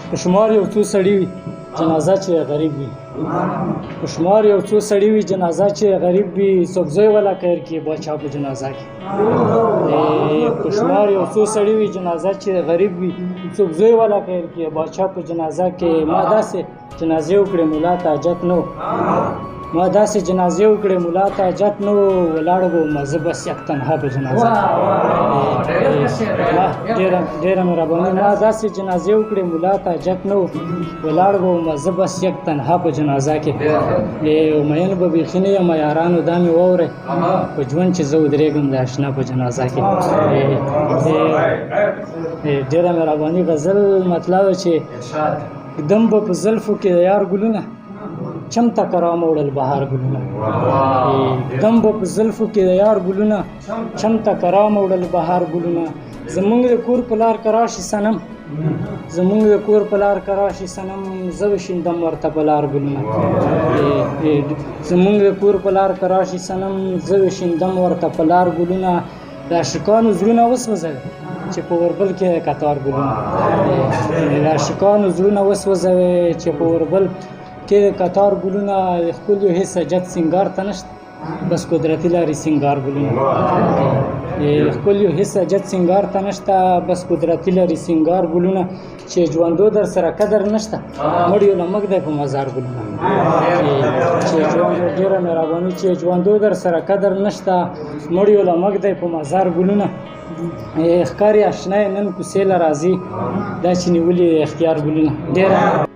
په شمار یو څو سړي وي جنازه چې غریب وي په شمار یو څو سړي وي جنازه چې غریب وي څوک زوی والا خیر کې باچا په جنازه کې په شمار یو څو سړي وي جنازه چې غریب وي څوک زوی والا خیر کې باچا په جنازه کې ما داسې جنازې وکړې مولا ته حاجت نه ما داسې جنازې وکړې مولا ته حاجت نه ولاړ وم زه بس یک تنها په جنازه ډېره مهرباني ما داسې جنازې وکړې مولا ته حاجت نه ولاړ وم زه بس یک تنها په جنازه کې مین به بیخي نه یم یارانو دا مې واورئ په ژوند چې زه ودرېږم د اشنا په جنازه کې ډېره مهرباني غزل مطلب چې دم به په زلفو کې د یار ګلونه چمته کرام وړل بهار ګلونه دم به په زلفو کې د یار ګلونه چمته کرام وړل بهار ګلونه زمونږ د کور په لار که راشي صنم زمونږ د کور په لار که راشي صنم زه وشیندم ورته په لار ګلونه زمونږ د کور په لار که راشي صنم زه وشیندم ورته په لار ګلونه د عاشقانو زړونه وسوځوي چې په اوربل کې کتار ګلونه د عاشقانو زړونه وسوځوي چې په اوربل کې کتار ګلونه ښکلي هېڅ حاجت سینګار ته نشته بس قدرتي لارې سینګار ګلونه ښکلي هېڅ حاجت سینګار ته نشته بس قدرتي لارې سینګار ګلونه چې ژوندو در سره قدر نشته مړ یو له مږ دی په مزار ګلونه چې ژوندو ډېره مهرباني چې ژوندو در سره قدر نشته مړ یو له مږ دی په مزار ګلونه ښکاري اشنا نن کوڅې له راځي دا چې نیولي اختیار ګلونه ډېره